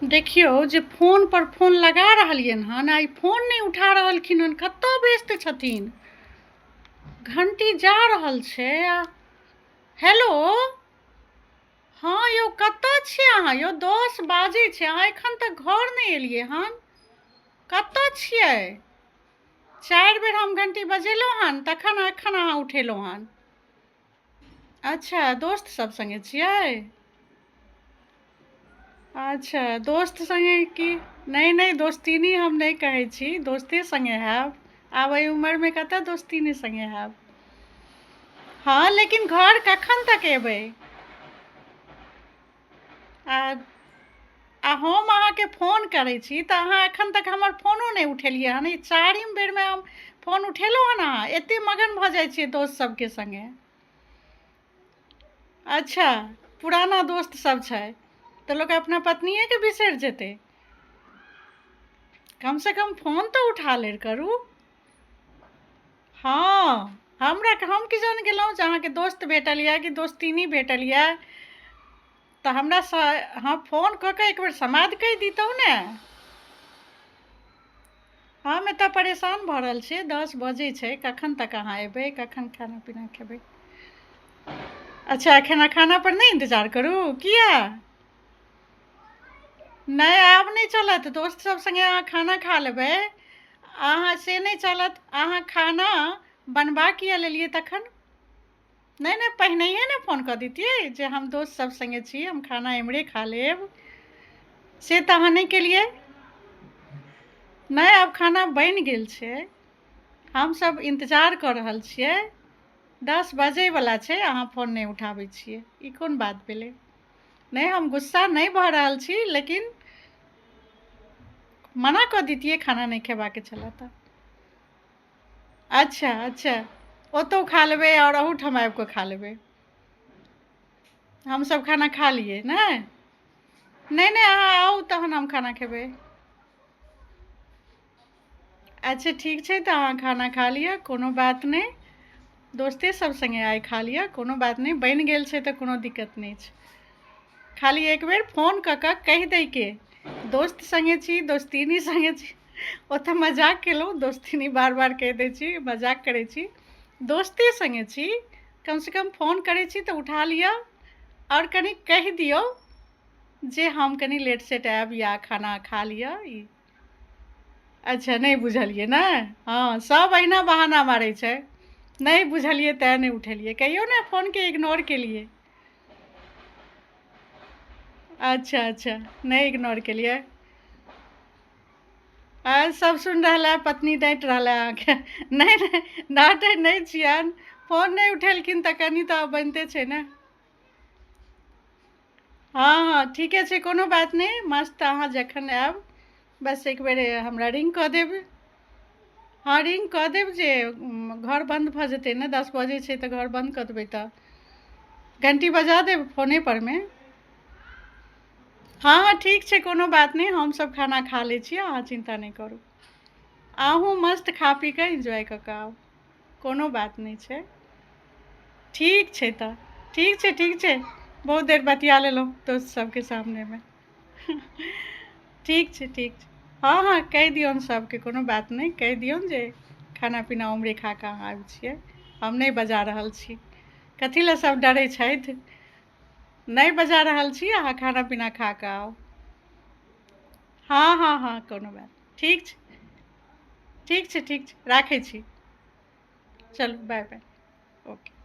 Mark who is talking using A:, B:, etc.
A: देखियौ जे फोन पर फोन लगा रहलियनि हन आ फोन नहीं उठा रहलखिन हन, कतऽ व्यस्त छथिन। घंटी जा रहल छै हेलो। हाँ यौ, कतऽ छियै अहाँ यौ? 10 बाजै छै, अहाँ एखन तक घर नहीं एलियै हन। कतऽ छियै? 4 बेर हम घंटी बजेलहुँ हन, तखन एखन अहाँ उठेलहुँ हन। अच्छा, दोस्त सब संगे छियै? अच्छा, दोस्त संगे की? नहीं दोस्तीनी हम नहीं कहै छी, दोस्ते संगे हैब। आब एहि उम्रमे कतऽ दोस्तीनी संगे हैब। हाँ, लेकिन घर कखन तक एबै? आ हम अहाँके फोन करै छी तऽ अहाँ एखन तक हमर फोनो नहीं उठेलियै हन। ई 4म बेरमे हम फोन उठेलहुँ हन। अहाँ एतेक मगन भऽ जाइ छियै दोस्त सबके संगे। अच्छा, पुराना दोस्त सब छै तऽ लोक अपना पत्नियेके बिसरि जेतै। कम से कम फोन तऽ उठा लेल करू। हाँ, हम की जान गेलहुँ जे अहाँके दोस्त भेटल यऽ कि दोस्तीनी भेटल यऽ, तऽ हमरा हाँ फोन कऽ के एक बेर समाद कहि दितहुँ ने। हम एतऽ परेशान भऽ रहल छियै, 10 बजे छै, कखन तक अहाँ एबै, कखन खाना पीना खेबै? अच्छा, एखन खाना पर नहीं इंतजार करू? किया? नहीं, आब नहीं चलत। दोस्त सब संगे अहाँ खाना खा लेबै, अहाँ से नहीं चलत। अहाँ खाना बनबा किया लेलियै तखन? नहीं पहिनहिए ने फोन कऽ दितियै जे हम दोस्त सब संगे छी, हम खाना एम्हरे खा लेब। से तऽ अहाँ नहीं केलियै। नहीं, आब खाना बनि गेल छै, हम सब इंतजार कऽ रहल छियै। 10 बजेवला छै, अहाँ फोन नहीं उठाबै छियै, ई कोन बात भेलै? नहीं, हम गुस्सा नहीं भऽ रहल छी, लेकिन मना कऽ दितियै खाना नहीं खेबाके छलै तऽ। अच्छा, ओतौ खा लेबै और अहूठाम आबि कऽ खा लेबै। हम सब खाना खा लियै ने? नहीं अहाँ आउ तहन हम खाना खेबै। अच्छा ठीक छै, तऽ अहाँ खाना खा लिअ, कोनो बात नहीं। दोस्ते सब संगे आइ खा लिअ, कोनो बात नहीं। बनि गेल छै तऽ कोनो दिक्कत नहीं छै। खाली एक बेर फोन कऽ कऽ कहि दैके दोस्त संगे छी, दोस्तीनी संगे छी। ओतऽ मजाक केलहुँ, दोस्तीनी बार बार कहि दै छी, मजाक करै छी। दोस्ते संगे छी, कमसँ कम फोन करै छी तऽ उठा लिअ और कनि कहि दियौ जे हम कनि लेट सेट आयब या खाना खा लिअ। ई अच्छा, नहीं बुझलियै ने? हाँ, सब अहिना बहाना मारै छै। नहीं बुझलियै तैँ नहीं उठेलियै। कहियो ने फोनके इग्नोर केलियै। अच्छा, नहीं इग्नोर केलियै। सब सुनि रहल है, पत्नी डाँटि रहल है अहाँके। नहीं डाँटै नहीं छियनि, फोन नहीं उठेलखिन तऽ कनि तऽ बनिते छै ने। हाँ ठीके छै, कोनो बात नहीं। मस्त, अहाँ जखन आयब बस एक बेर हमरा रिंग कऽ देब। हाँ, रिंग कऽ देब जे घर बंद भऽ जेतै ने। 10 बजे छै तऽ घर बंद कऽ देबै, तऽ घंटी बजा देब फोने पर में। हाँ ठीक छै, कोनो बात नहीं। हम सब खाना खा लै छी, अहाँ चिंता नहीं करू। अहूँ मस्त खा पी कऽ एंजॉय कऽ कऽ आउ, कोनो बात नहीं छै। ठीक छै तऽ, ठीक छै। बहुत देर बतिया लेलहुँ दोस्त सबके सामनेमे। ठीक छै। हाँ कहि दियौन सबके, कोनो बात नहीं। कहि दियौन जे खाना पीना उम्हरे खा कऽ अहाँ आबै छियै, हम नहीं बजा रहल छी। कथी लए सब डरै छथि? नहीं बजा रहल छी, अहाँ खाना पीना खा कऽ आउ। हाँ कोनो बात। ठीक छै, राखै छी। चलू बाय बाय। ओके।